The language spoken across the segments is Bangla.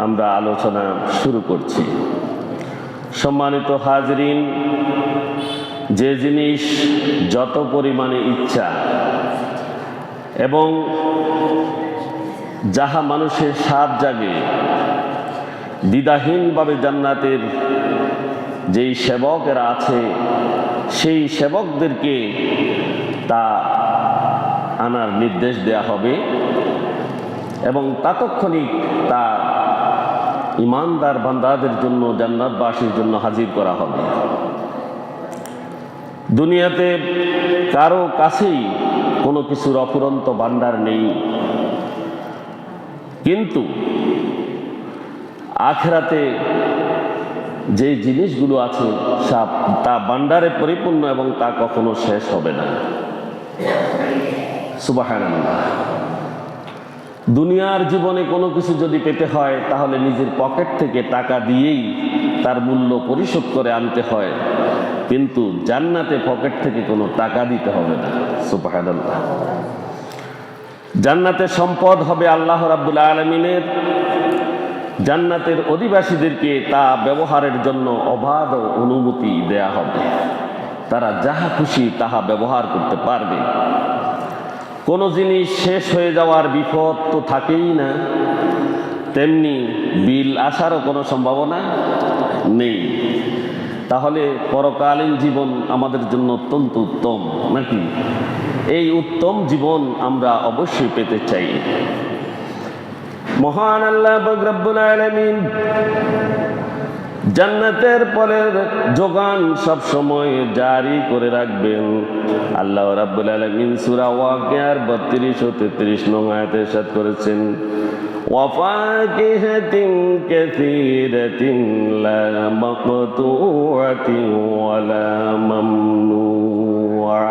আমরা আলোচনা শুরু করছি। সম্মানিত হাজরিন, যে জিনিস যত পরিমাণে ইচ্ছা এবং যাহা মানুষের স্বাদ জাগে, দ্বিধাহীনভাবে জান্নাতের যেই সেবকেরা আছে সেই সেবকদেরকে তা আনার নির্দেশ দেয়া হবে এবং তাৎক্ষণিক তা ইমানদার বান্দাদের জন্য, জান্নাতবাসীর জন্য হাজির করা হবে। দুনিয়াতে কারো কাছেই কোনো কিছুর অফুরন্ত ভান্ডার নেই, কিন্তু আখিরাতে যে জিনিসগুলো আছে তা ভান্ডারে পরিপূর্ণ এবং তা কখনো শেষ হবে না। সুবহানাল্লাহ। দুনিয়ার জীবনে কোনো কিছু যদি পেতে হয় তাহলে নিজের পকেট থেকে টাকা দিয়েই তার মূল্য পরিশোধ করে আনতে হয়, কিন্তু জান্নাতে পকেট থেকে কোনো টাকা দিতে হবে না। সুবহানাল্লাহ। জান্নাতে সম্পদ হবে আল্লাহ রাব্বুল আলামিনের। জান্নাতের অধিবাসীদেরকে তা ব্যবহারের জন্য অবাধ অনুমতি দেয়া হবে। তারা যাহা খুশি তাহা ব্যবহার করতে পারবে। কোনো জিনিস শেষ হয়ে যাওয়ার বিপদ তো থাকেই না, তেমনি বিল আসারও কোনো সম্ভাবনা নেই। তাহলে পরকালীন জীবন আমাদের জন্য অত্যন্ত উত্তম, নাকি? এই উত্তম জীবন আমরা অবশ্যই পেতে চাই। মহান আল্লাহ রব্বুল আলামিন জান্নাতের ফলের যোগান সব সময় জারি করে রাখবেন। আল্লাহ রাব্বুল আলামিন সূরা ওয়াকিয়ার 32 ও 33 নং আয়াতে ইরশাদ করেছেন, ওয়াফাকিহাতিন কাসীরাতিন লা মাকতুআতিন ওয়ালা মামনুআ।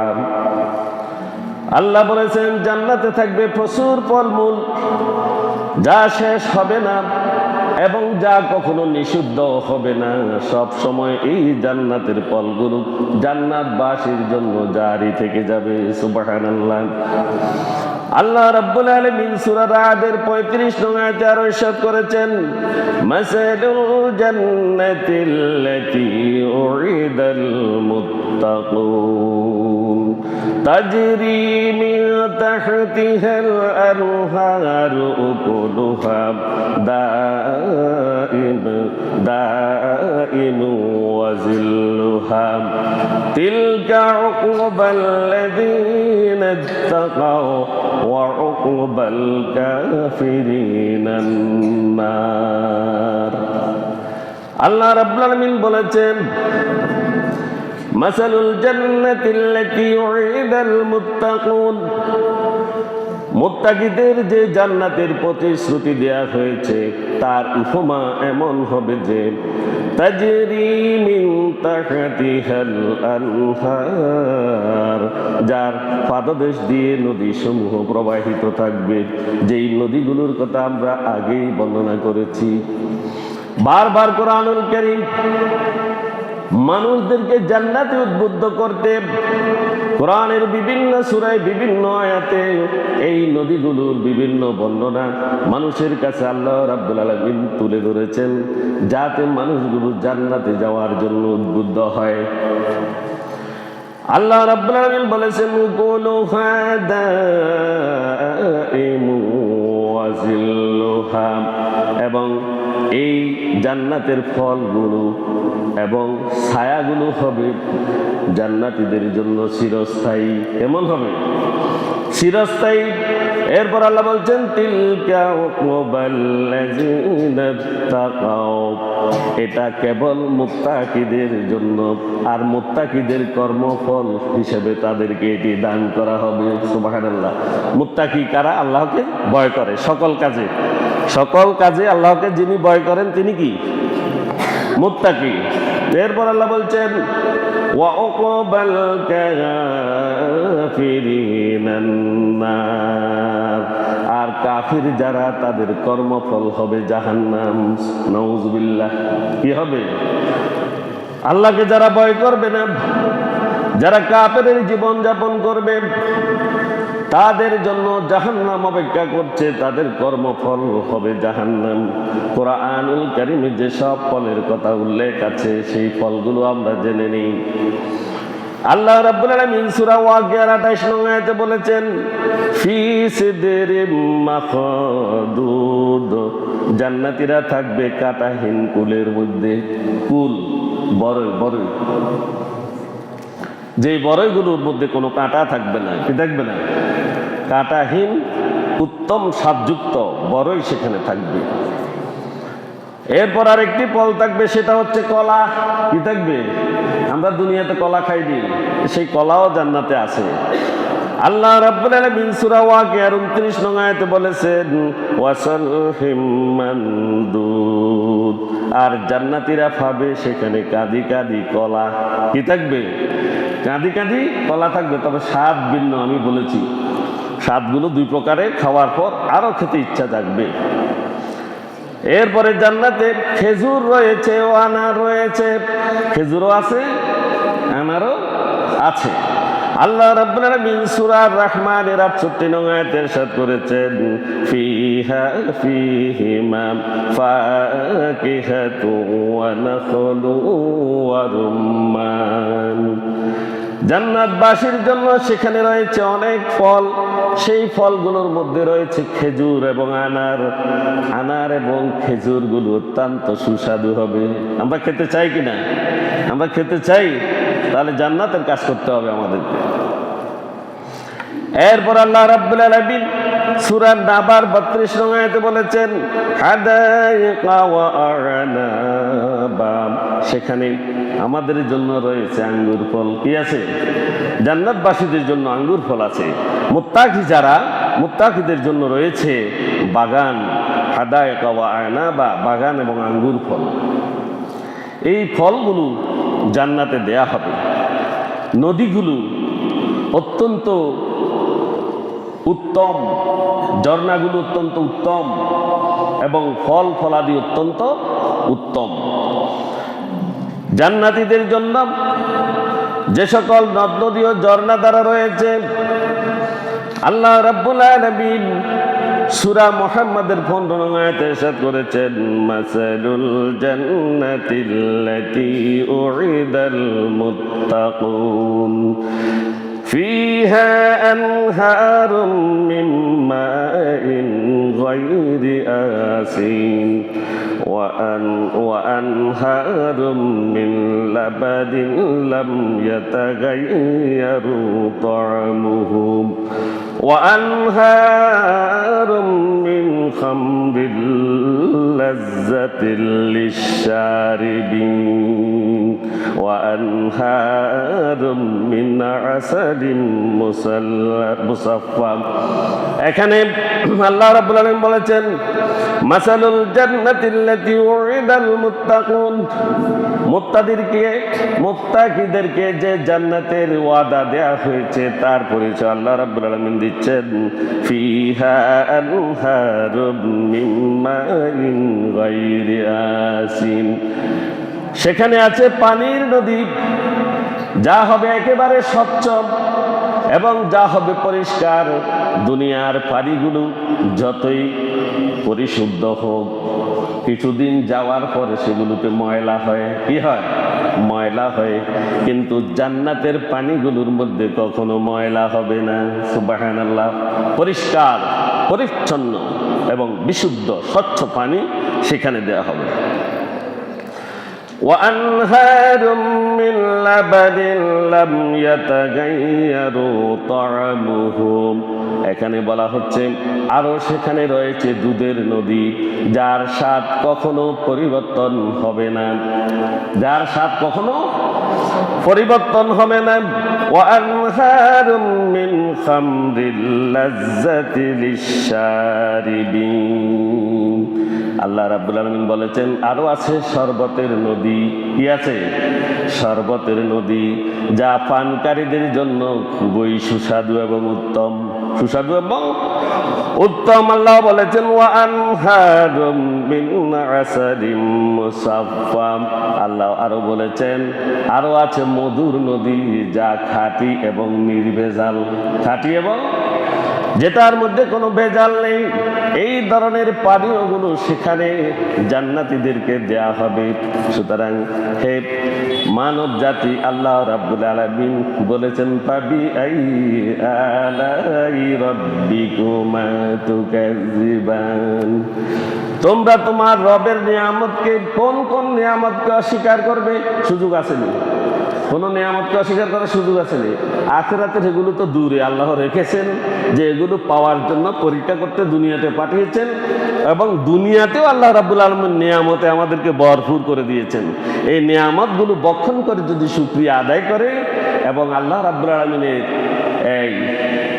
আল্লাহ বলেছেন জান্নাতে থাকবে প্রচুর ফলমূল, যা শেষ হবে না এবং যা কখনো নিষিদ্ধ হবে না। সব সময় এই জান্নাতের ফলগুলো জান্নাতবাসীর জন্য জারি থেকে যাবে। সুবহানাল্লাহ। আল্লাহ রাব্বুল আলামিন সূরা রাদের 35 নং আয়াতে আরো ইরশাদ করেছেন, মাসালুল জান্নাতিল্লাতী উইদাল মুত্তাকুন তাজরি মিন তাহতিহাল আনহার উকুলুহা দাইম ওয়া জিল্লুহা তিলকা উকুবাল্লাযীনা ইত্তাকাও ওয়া উকুবাল কাফিরিনান নার। আল্লাহ রাব্বুল আলামিন বলেছেন, মাসালুল জান্নাতিল্লাতী উইদাল মুত্তাকুন, মুত্তাকিদের যে জান্নাতের প্রতিশ্রুতি দেয়া হয়েছে তার উপমা এমন হবে যে, তাজরি মিন তাহতিহাল আনহার, যার পাদদেশ দিয়ে নদীসমূহ প্রবাহিত থাকবে। যেই নদীগুলোর কথা আমরা আগেই বর্ণনা করেছি। বারবার কোরআনুল কারীম মানুষদেরকে জান্নাতে উদ্বুদ্ধ করতে কোরআনের বিভিন্ন সূরায় বিভিন্ন আয়াতে এই নদীগুলোর বিভিন্ন বর্ণনা মানুষের কাছে আল্লাহ রাব্বুল আলামিন তুলে ধরেছেন, যাতে মানুষগুলো জান্নাতে যাওয়ার জন্য উদ্বুদ্ধ হয়। আল্লাহ রাব্বুল আলামিন বলেছেন, কুলুহা দাইমু ওয়া জিল্লুহা, এবং এই জান্নাতের ফলগুলো এবং ছায়াগুলো হবে জান্নাতীদের জন্য চিরস্থায়ী। কেমন হবে? চিরস্থায়ী। এরপর আল্লাহ বলছেন, তিলকা উকুবাল্লাযীনা ইত্তাকাও, এটা কেবল মুত্তাকিদের জন্য, আর মুত্তাকিদের কর্মফল হিসেবে তাদেরকে এটি দান করা হবে। সুবহানাল্লাহ। মুত্তাকি কারা? আল্লাহকে ভয় করে সকল কাজে আল্লাহকে যিনি ভয় করেন তিনি কি? মুত্তাকি। এরপর আল্লাহ বলছেন, ওয়া উকুবাল কাফিরিনান নার, আর কাফির যারা তাদের কর্মফল হবে জাহান্নাম। নাউযুবিল্লাহ। কি হবে? আল্লাহকে যারা ভয় করবে না, যারা কাফেরের জীবন যাপন করবে, তাদের জন্য জাহান্নাম অপেক্ষা করছে, তাদের কর্মফল হবে জাহান্নাম। কোরআনুল কারীমে যে সব ফলের কথা উল্লেখ আছে সেই ফলগুলো আমরা জেনে নিই। আল্লাহ রাব্বুল আলামিন সূরা ওয়াকিয়ার 28 নং আয়াতে বলেছেন, ফি সিদরিম মাখদুদ, জান্নাতীরা থাকবে কাঁটাহীন কুলের মধ্যে। কুল বড়ই, বড়ই, যে বড়ইগুলোর মধ্যে কোনো কাঁটা থাকবে না। কি থাকবে না? কাঁটাহীন উত্তম স্বাদযুক্ত বড়ই সেখানে থাকবে। এরপর আরেকটি ফল থাকবে, সেটা হচ্ছে কলা। কি থাকবে? আমরা দুনিয়াতে কলা খাইনি, সেই কলাও জান্নাতে আছে। আল্লাহ রাব্বুল আলামিন সূরা ওয়াকিয়ার 29 নং আয়াতে বলেছেন, ওয়াসালহিম মানদুদ, আর জান্নাতীরা পাবে সেখানে কাঁদি কাঁদি কলা। কি থাকবে? কাঁদি কাঁদি কলা থাকবে, তবে স্বাদ ভিন্ন। আমি বলেছি স্বাদগুলো দুই প্রকারের, খাওয়ার পর আরো খেতে ইচ্ছা জাগবে। এরপরে জান্নাতে খেজুর রয়েছে ও আনার রয়েছে। খেজুরও আছে, আনারও আছে। আল্লাহ রাব্বুল আলামিন সূরা আর-রাহমানের 68 নং আয়াতে ইরশাদ করেছেন, ফিহিমা ফাকিহাতু ওয়া নাখলু ওয়া রুম্মান। জান্নাতবাসীর জন্য সেখানে রয়েছে অনেক ফল, সেই ফলগুলোর মধ্যে রয়েছে খেজুর এবং আনার। আনার এবং খেজুরগুলো অত্যন্ত সুস্বাদু হবে। আমরা খেতে চাই কিনা? আমরা খেতে চাই, তাহলে জান্নাতের কাজ করতে হবে আমাদেরকে। এরপর আল্লাহ রাব্বুল আলামিন সূরা নাবার 32 নং আয়াতে বলেছেন, হাদাইকা ওয়া আ'নাবা, সেখানে আমাদের জন্য রয়েছে আঙ্গুর ফল। কি আছে? জান্নাতবাসীদের জন্য আঙ্গুর ফল আছে। মুত্তাকি যারা, মুত্তাকিদের জন্য রয়েছে বাগান, হাদাইকা ওয়া আ'নাবা, বাগান এবং আঙ্গুর ফল। এই ফলগুলো জান্নাতে দেয়া হবে। নদীগুলো অত্যন্ত উত্তম, ঝর্ণাগুলো অত্যন্ত উত্তম এবং ফল ফলাদি অত্যন্ত উত্তম। জান্নাতীদের জন্য যে সকল নদ নদী ও ঝর্ণা দ্বারা রয়েছে, আল্লাহ রাব্বুল আলামিন সূরা মুহাম্মাদের 15 নং আয়াতে ইরশাদ করেছেন, মাসালুল জান্নাতিল্লাতী উইদাল মুত্তাকুন ফিহা আনহারুম মিন মাইন গায়রি আসিন ওয়া আনহারুম মিন লাবাদিন লাম ইয়াতাগায়্যারু তা'আমুহু ওয়া আনহারুম মিন খামরিল লাযযাতিল লিশ-শারিবিন ওয়া আনহারুম মিন আসালিন মুসাফফা। এখানে আল্লাহ রাব্বুল আলামিন বলেছেন, মাসালুল জান্নাতিল্লাতী উইদাল মুত্তাকুন, মুত্তাকিদেরকে যে জান্নাতের ওয়াদা দেয়া হয়েছে তার পরিচয় আল্লাহ রাব্বুল আলামিন দিচ্ছেন, ফিহা আনহারুম মিন মাইন গায়রি আসিন, সেখানে আছে পানির নদী, যা হবে একেবারে স্বচ্ছ এবং যা হবে পরিষ্কার। দুনিয়ার পানিগুলো যতই পরিশুদ্ধ হোক, কিছুদিন যাওয়ার পরে সেগুলোতে ময়লা হয়। কি হয়? ময়লা হয়। কিন্তু জান্নাতের পানিগুলোর মধ্যে কখনো ময়লা হবে না। সুবহানাল্লাহ। পরিষ্কার পরিচ্ছন্ন এবং বিশুদ্ধ স্বচ্ছ পানি সেখানে দেওয়া হবে। وأنهار من لبن لم يتغيروا طعمه, এখানে বলা হচ্ছে আরো সেখানে রয়েছে দুধের নদী, যার স্বাদ কখনো পরিবর্তন হবে না, যার স্বাদ কখনো পরিবর্তন হবে না। وأنهار من خمر لذة للشاربين, আল্লাহ রাব্বুল আলামিন বলেছেন আরো আছে শরবতের নদী। কি আছে? শরবতের নদী, যা পানকারীদের জন্য খুবই সুস্বাদু এবং উত্তম। সুস্বাদু এবং উত্তম। আল্লাহ বলেছেন ওয়া আনহারুম মিন আসালিম মুসাফফা। আল্লাহ আরো বলেছেন আরো আছে মধুর নদী যা খাঁটি এবং নির্ভেজাল, খাঁটি এবং যেটার মধ্যে কোনো ভেজাল নেই। এই ধরনের পানীয়গুলো সেখানে জান্নাতীদেরকে দেয়া হবে। সুতরাং হে মানব জাতি, আল্লাহ রাব্বুল আলামিন বলেছেন ফাবি আলাই রাব্বিকুমা তুকাজ্জিবান। তোমরা তোমার রবের নিয়ামতকে কোন কোন নিয়ামতকে অস্বীকার করবে? সুযোগ আসেনি, কোন নিয়ামতকে অস্বীকার করার সুযোগ আসেনি। আখিরাতের এগুলো তো দূরে আল্লাহ রেখেছেন যে এগুলো পাওয়ার জন্য পরীক্ষা করতে দুনিয়াতে পাঠিয়েছেন, এবং দুনিয়াতেও আল্লাহ রাব্বুল আলামিন নিয়ামতে আমাদেরকে ভরপুর করে দিয়েছেন। এই নিয়ামতগুলো বক্ষণ করে যদি শুকরিয়া আদায় করে এবং আল্লাহ রাব্বুল আলামিনের এই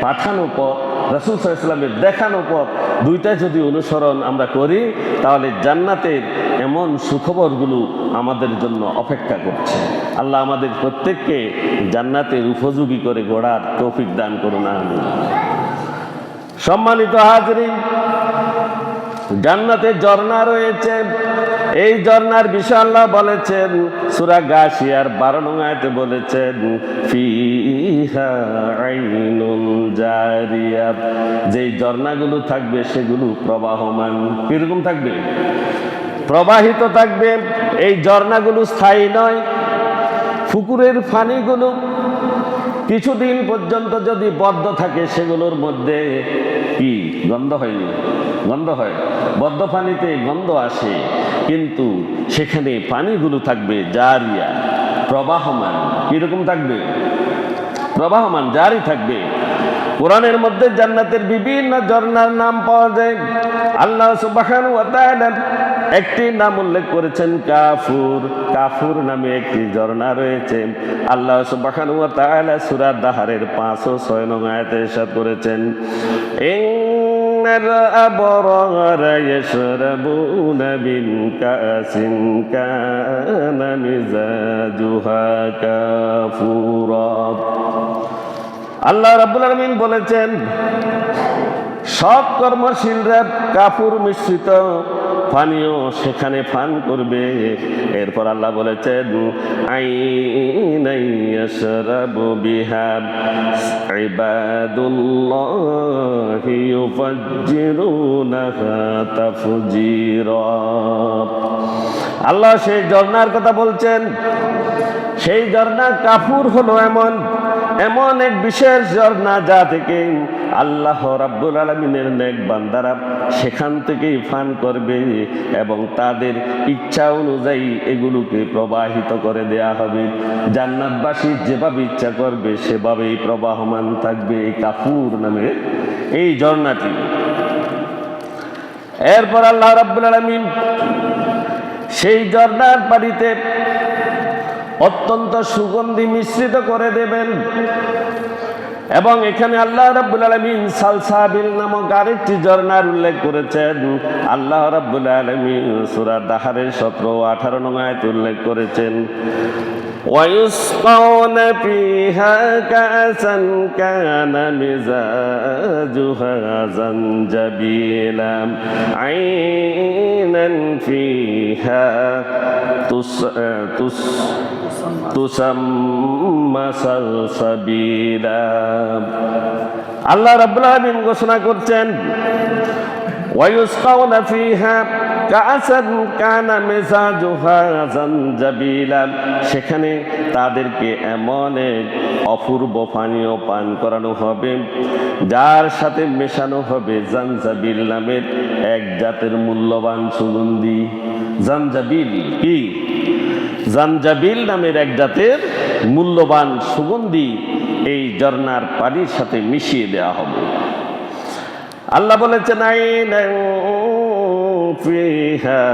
পাঠানো পথ, রাসূল সাল্লাল্লাহু আলাইহি ওয়াসাল্লামের দেখানো পথ, দুইটা যদি অনুসরণ আমরা করি তাহলে জান্নাতের এমন সুখবরগুলো আমাদের জন্য অপেক্ষা করছে। আল্লাহ আমাদের প্রত্যেককে জান্নাতের উপযোগী করে গড়ার তৌফিক দান করুন, আমিন। সম্মানিত হাজরিন, জান্নাতে ঝর্ণা রয়েছে। এই ঝর্ণার বিষয় আল্লাহ বলেছেন সূরা গাশিয়ার 12 নং আয়াতে বলেছেন ফিহা আইনুন জারিয়া। যেই ঝর্ণাগুলো থাকবে সেগুলো প্রবাহমান। কিরকম থাকবে? প্রবাহিত থাকবে। এই ঝর্ণাগুলো স্থায়ী নয়। পুকুরের পানিগুলো কিছুদিন পর্যন্ত যদি বদ্ধ থাকে সেগুলোর মধ্যে কি গন্ধ হয়নি? গন্ধ হয়। বদ্ধ পানিতে গন্ধ আসে, কিন্তু সেখানে পানিগুলো থাকবে জারিয়া, প্রবাহমান। কিরকম থাকবে? প্রবাহমান, জারি থাকবে। কোরআনের মধ্যে জান্নাতের বিভিন্ন ঝর্ণার নাম পাওয়া যায়। আল্লাহ সুবহানাহু ওয়া তাআলা একটি নাম উল্লেখ করেছেন কাফুর। কাফুর নামে একটি ঝর্ণা রয়েছে। আল্লাহ সুবহানাহু ওয়া তাআলা সূরা দাহরের 5 ও 6 নং আয়াতে ইরশাদ করেছেন ইন্নাল আবরারা ইয়াশরাবুনা মিন কাসিন কানা মিজাজুহা কাফুরা। আল্লাহ রাব্বুল আলামিন বলেছেন সৎ কর্মশীলরা কাফুর মিশ্রিত পানীয় সেখানে পান করবে। এরপর আল্লাহ বলেছেন আইনাই ইয়াশরাবু বিহা ইবাদুল্লাহি ইউফাজ্জিরুনাহা তাফজিরা। আল্লাহ সেই ঝর্ণার কথা বলছেন। সেই ঝর্ণা কাফুর হলো এমন এক বিশেষ ঝর্ণা যা থেকে আল্লাহ রাব্বুল আলামিনের নেক বান্দারা সেখান থেকেই পান করবে এবং তাদের ইচ্ছা অনুযায়ী এগুলোকে প্রবাহিত করে দেয়া হবে। জান্নাতবাসী যেভাবে ইচ্ছা করবে সেভাবেই প্রবাহমান থাকবে এই কাফুর নামে এই ঝর্ণাটি। এরপর আল্লাহ রাব্বুল আলামিন সেই ঝর্ণার পানিতে অত্যন্ত সুগন্ধি মিশ্রিত করে দেবেন। এবং এখানে আল্লাহ রাব্বুল আলামিন সালসাবিল নামক আরেকটি ঝর্ণার উল্লেখ করেছেন। আল্লাহ রাব্বুল আলামিন সূরা দাহরের 17 ও 18 নং আয়াতে উল্লেখ করেছেন ওয়ায়ুসকাউনা ফিহা কাসান কানা মিজাজুহা জানজাবিলা আইনান ফিহা তুসাম্মা সালসাবিলা। আল্লাহ রাব্বুল আলামিন ঘোষণা করছেন ওয়ায়ুসকাউনা ফিহা কাসান কানা মিজাজুহা জানজাবিলা। সেখানে তাদেরকে এমন এক অপূর্ব পানীয় পান করানো হবে যার সাথে মেশানো হবে জানজাবিল নামের এক জাতের মূল্যবান সুগন্ধি। জানজাবিল কি? জানজাবিল নামের এক জাতের মূল্যবান সুগন্ধি এই ঝর্ণার পানির সাথে মিশিয়ে দেওয়া হবে। আল্লাহ বলেছেন আইনান ফিহা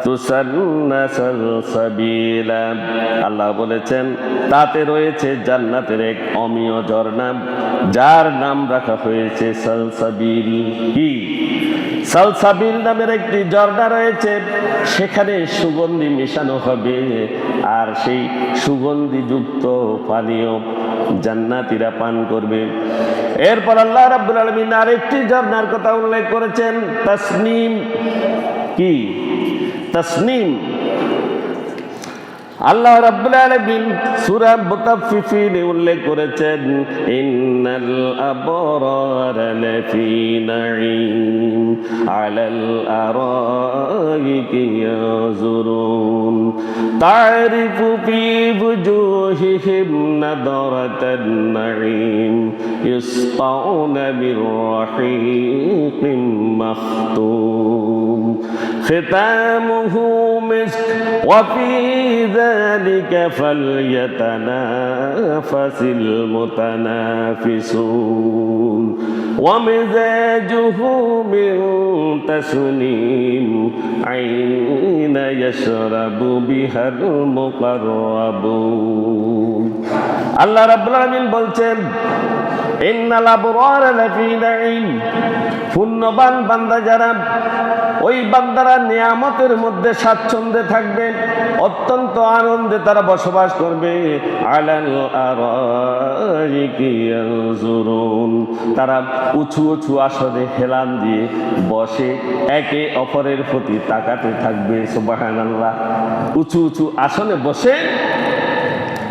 তুসান্না সালসাবিলা। আল্লাহ বলেছেন তাতে রয়েছে জান্নাতের এক অমীয় ঝর্ণা যার নাম রাখা হয়েছে সালসাবিল। কি? সালসাবিল নামের একটি ঝর্ণা রয়েছে, সেখানে সুগন্ধি মেশানো হবে আর সেই সুগন্ধিযুক্ত পানীয় জান্নাতীরা পান করবে। এরপর আল্লাহ রাব্বুল আলামিন আরেকটি ঝর্ণার কথা উল্লেখ করেছেন, তাসনিম। কি তাসনিম? আল্লাহ রাব্বুল আলামিন সূরা মুতাফফিফিন উল্লেখ করেছেন, ইন্নাল আবরারা লাফি নাঈম আলাল আরাইকি ইয়াজুরুন তারিফু ফি বুজুহিহিম নাদরাতান নাঈম ইসকাউনা মির রাহিকিম মাখতুম খিতামুহু মিস্ক ওয়া ফি ذلك فليتنافس المتنافسون ومزاجه من تسنيم عين يشرب بها المقربون আল্লাহ রাব্বুল আলামিন বলছেন, ইন্নাল আবরারা লাফি নাঈম, পুণ্যবান বান্দা যারা, ওই বান্দারা নিয়ামতের মধ্যে স্বাচ্ছন্দ্যে থাকবে, অত্যন্ত আনন্দে তারা বসবাস করবে। আলাল আরাইকি ইয়ানজুরুন, তারা উঁচু উঁচু আসনে হেলান দিয়ে বসে একে অপরের প্রতি তাকাতে থাকবে। সুবহানাল্লাহ। উঁচু উঁচু আসনে বসে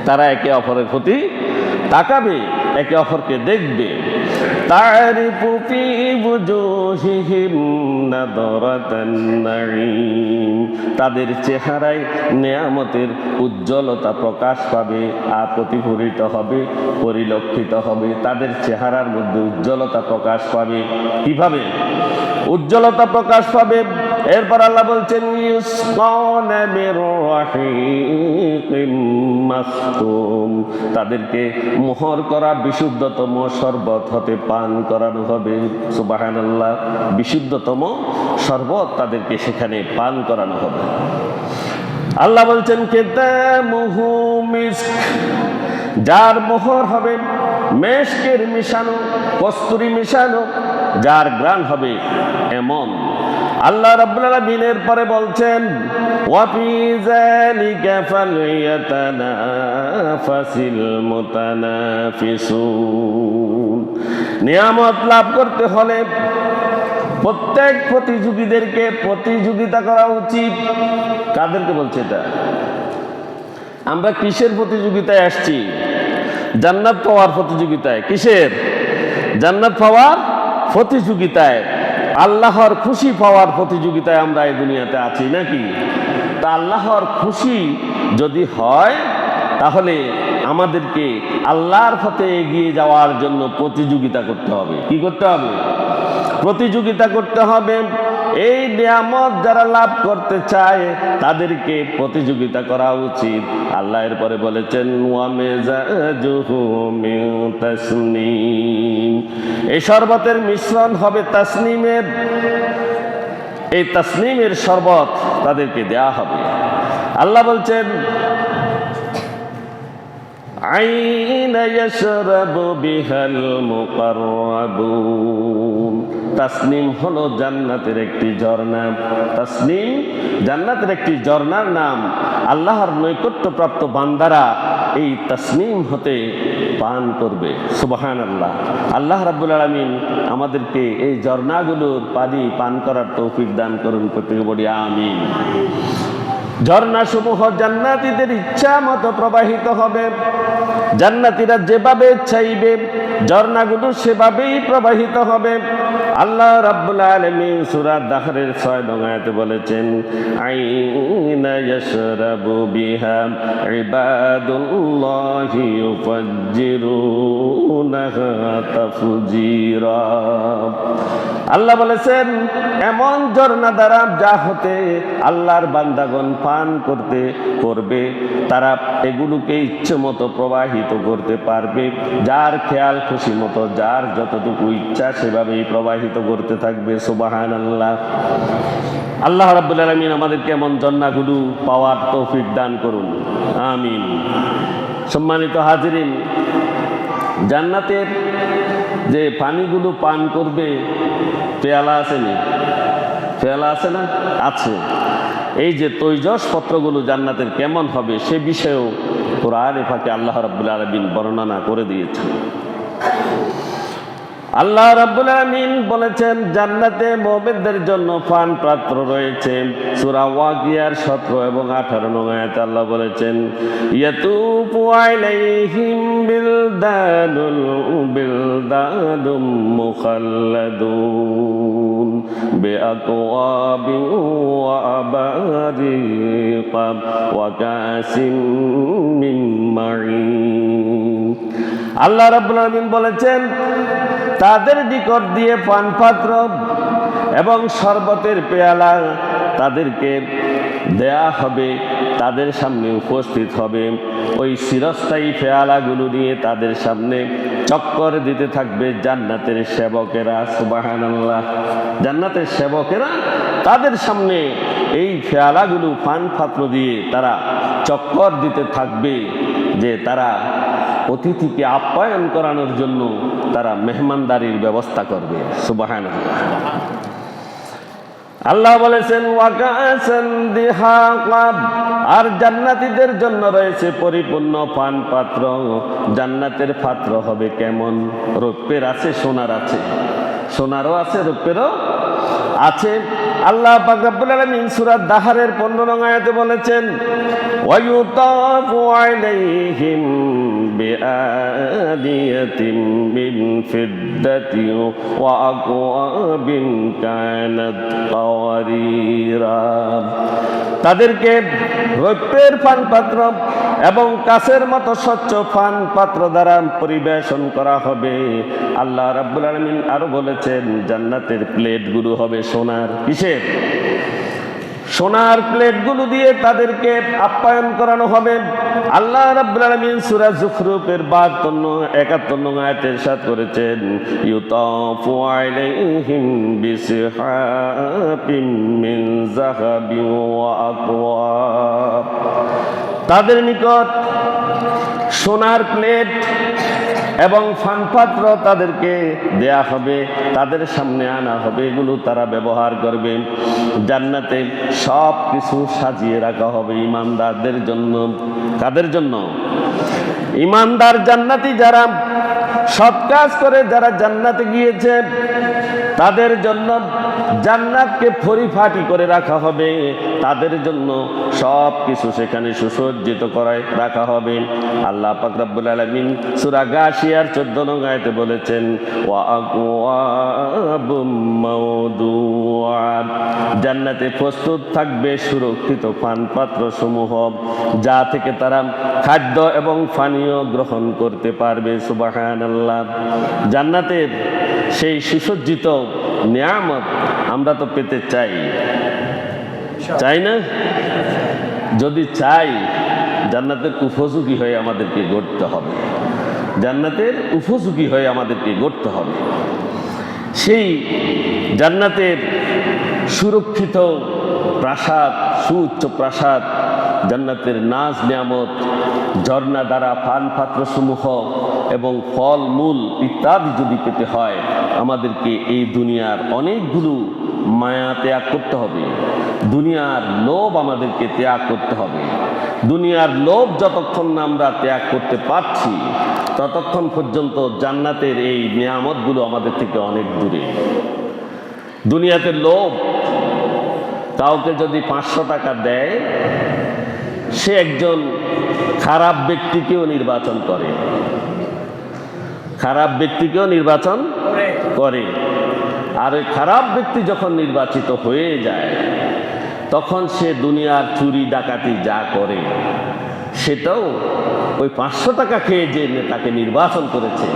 তারা একে অপরের প্রতি তাকাবে, একে অপরকে দেখবে। তারিফু ফি বুজুহিহিম নাদরাতান নাঈম, তাদের চেহারায় নেয়ামতের উজ্জ্বলতা প্রকাশ পাবে, প্রতিফলিত হবে, পরিলক্ষিত হবে। তাদের চেহারার মধ্যে উজ্জ্বলতা প্রকাশ পাবে। কিভাবে উজ্জ্বলতা প্রকাশ পাবে? এরপর আল্লাহ বলছেন, ইসকাউনা মির রাহিকিম মাখতুম, তাদেরকে মোহর করা বিশুদ্ধতম শরবত হতে পান করানো হবে। সুবহানাল্লাহ। বিশুদ্ধতম শরবত তাদেরকে সেখানে পান করানো হবে। আল্লাহ বলছেন, কিতামুহু মিস্ক, যার মোহর হবে মেশকের মিশানো, কস্তুরী মিশানো, যার ঘ্রাণ হবে এমন। আল্লাহ রাব্বুল আলামিন এর পরে বলছেন, ওয়া ফি যালিকা ফালইয়াতানাফাসিল মুতানাফিসুন, নিয়ামত লাভ করতে হলে প্রত্যেক প্রতিযোগীদেরকে প্রতিযোগিতা করা উচিত। কাদেরকে বলছে এটা? আমরা কিসের প্রতিযোগিতায় আসছি? জান্নাত পাওয়ার প্রতিযোগিতায়। কিসের? জান্নাত পাওয়ার প্রতিযোগিতায়, আল্লাহর খুশি পাওয়ার প্রতিযোগিতায় আমরা এই দুনিয়াতে আছি নাকি? তা আল্লাহর খুশি যদি হয় তাহলে আমাদেরকে আল্লাহর পথে এগিয়ে যাওয়ার জন্য প্রতিযোগিতা করতে হবে। কি করতে হবে? প্রতিযোগিতা করতে হবে। এই নিয়ামত যারা লাভ করতে চায় তাদেরকে প্রতিযোগিতা করা উচিত। আল্লাহ এরপরে বলেছেন, ওয়া মিজাজুহু মিন তাসনিম, এই শরবতের মিশ্রণ হবে তাসনিমের। এই তাসনিমের শরবত তাদেরকে দেয়া হবে। আল্লাহ বলছেন, আইনা ইয়াশরাবু বিহাল মুকাররাবুন, তাসনিম হলো জান্নাতের একটি ঝর্ণা। তাসনিম জান্নাতের একটি ঝর্ণার নাম। আল্লাহর নৈকট্যপ্রাপ্ত বান্দারা এই তাসনিম হতে পান করবে। সুবহানাল্লাহ। আল্লাহ রাব্বুল আলামিন আমাদেরকে এই ঝর্ণাগুলোর পানি পান করার তৌফিক দান করুন। প্রত্যেকে বলি আমিন। ঝর্ণা সমূহ জান্নাতীদের ইচ্ছা মতো প্রবাহিত হবে। জান্নাতীরা যেভাবে চাইবে ঝর্ণাগুলো সেভাবেই প্রবাহিত হবে। আল্লাহ রাব্বুল আলামিন সূরা দাহরের 6 নং আয়াতে বলেছেন, আইনা ইয়াশরাবু বিহা ইবাদুল্লাহি ইউফাজ্জিরুনাহা তাফজিরা। আল্লাহ বলেছেন, এমন ঝর্ণা দ্বারা যা হতে আল্লাহর বান্দাগণ পান করবে, তারা এগুলোকে ইচ্ছে মতো প্রবাহিত করতে পারবে। যার খেয়াল খুশি মতো, যার যতটুকু ইচ্ছা সেভাবেই প্রবাহিত করতে থাকবে। সুবহানাল্লাহ। আল্লাহ রাব্বুল আলামিন আমাদেরকে এমন ঝর্ণাগুলো পাওয়ার তৌফিক দান করুন। আমিন। সম্মানিত হাজিরিন, জান্নাতের যে পানিগুলো পান করবে, পেয়ালা আছে না? পেয়ালা আছে না? আছে। এই যে তৈজস পত্রগুলো জান্নাতের কেমন হবে সে বিষয়েও কোরআনে পাকে আল্লাহ রাব্বুল আলামিন বর্ণনা করে দিয়েছেন। আল্লাহ রাব্বুল আলামিন বলেছেন জান্নাতে মুমিনদের জন্য পান পাত্র রয়েছে। সূরা ওয়াকিয়ার 17 এবং 18 নং আয়াতে আল্লাহ বলেছেন ইয়াতুফু আলাইহিম বিলদানুম মুখাল্লাদুন বিআকওয়াবি ওয়া আবারিকা ওয়া কাসিম মিন মাঈন। আল্লাহ রাব্বুল আলামিন বলেছেন তাদের নিকট দিয়ে পান পাত্র এবং শরবতের পেয়ালা তাদেরকে দেয়া হবে, তাদের সামনে উপস্থিত হবে। ওই চিরস্থায়ী পেয়ালাগুলো নিয়ে তাদের সামনে চক্কর দিতে থাকবে জান্নাতের সেবকেরা। সুবহানাল্লাহ। জান্নাতের সেবকেরা তাদের সামনে এই পেয়ালাগুলো পান পাত্র দিয়ে তারা চক্কর দিতে থাকবে, যে তারা অতিথিকে আপ্যায়ন করানোর জন্য তারা মেহমানদারির ব্যবস্থা করবে। সুবহানাল্লাহ। আল্লাহ বলেছেন ওয়াকাসান দিহাকা, আর জান্নাতীদের জন্য রয়েছে পরিপূর্ণ পান পাত্র। জান্নাতের পাত্র হবে কেমন? রৌপ্যের আছে, সোনার আছে, সোনারও আছে, রৌপ্যেরও আছে। আল্লাহ পাক রব্বুল আলামিন সূরা দাহরের 15 নং আয়াতে বলেছেন ওয়ায়ুতাফু আলাইহিম বিআদিয়াতিম মিন ফিদ্দাতি ওয়া আকওয়াবিন কানাত কাওয়ারিরা। তাদেরকে রৌপ্যের পান পাত্র এবং কাচের মতো স্বচ্ছ পান পাত্র দ্বারা পরিবেশন করা হবে। আল্লাহ রাব্বুল আলামিন আরো বলেছেন জান্নাতের প্লেটগুলো হবে সোনার। কিসের? সোনার প্লেটগুলো দিয়ে তাদেরকে আপ্যায়ন করানো হবে। আল্লাহ রাব্বুল আলামিন সূরা যুখরুফের 71 নং আয়াতে ইরশাদ করেছেন ইউতাফু আলাইহিম বিসিহাবিম মিন যাহাবিন ওয়া আকওয়াব। তাদের নিকট সোনার প্লেট এবং পানপাত্র তাদেরকে দেয়া হবে, তাদের সামনে আনা হবে, এগুলো তারা ব্যবহার করবে। জান্নাতে সব কিছু সাজিয়ে রাখা হবে ইমানদারদের জন্য। কাদের জন্য? ইমানদার জান্নাতি যারা সৎ কাজ করে যারা জান্নাতে গিয়েছে তাদের জন্য জান্নাতকে পরিপাটি করে রাখা হবে। তাদের জন্য সব কিছু সেখানে সুসজ্জিত করে রাখা হবে। আল্লাহ পাক রব্বুল আলামিন সূরা গাশিয়ার 14 নং আয়াতে বলেছেন ওয়া আকওয়াবুম মাওদুআত। জান্নাতে প্রস্তুত থাকবে সুরক্ষিত পানপাত্র সমূহ, যা থেকে তারা খাদ্য এবং পানীয় গ্রহণ করতে পারবে। সুবহানাল্লাহ। জান্নাতের সেই সুসজ্জিত নিয়ামত আমরা তো পেতে চাই, চাই না? যদি চাই জান্নাতের উপযোগী হয়ে আমাদেরকে গড়তে হবে, জান্নাতের উপযোগী হয়ে আমাদেরকে গড়তে হবে। সেই জান্নাতের সুরক্ষিত প্রাসাদ, সুউচ্চ প্রাসাদ, জান্নাতের নাজ নিয়ামত, ঝর্ণা দ্বারা পান পাত্র সমূহ এবং ফল মূল ইত্যাদি যদি পেতে হয় আমাদেরকে এই দুনিয়ার অনেকগুলো মায়া ত্যাগ করতে হবে। দুনিয়ার লোভ আমাদেরকে ত্যাগ করতে হবে। দুনিয়ার লোভ যতক্ষণ না আমরা ত্যাগ করতে পারছি ততক্ষণ পর্যন্ত জান্নাতের এই নিয়ামতগুলো আমাদের থেকে অনেক দূরে। দুনিয়াতে লোভ, কাউকে যদি 500 টাকা দেয় সে একজন খারাপ ব্যক্তিকেও নির্বাচন করে, খারাপ ব্যক্তিকেও নির্বাচন করে। আর ওই খারাপ ব্যক্তি যখন নির্বাচিত হয়ে যায় তখন সে দুনিয়ার চুরি ডাকাতি যা করে সেটাও ওই 500 টাকা খেয়ে যে তাকে নির্বাচন করেছে,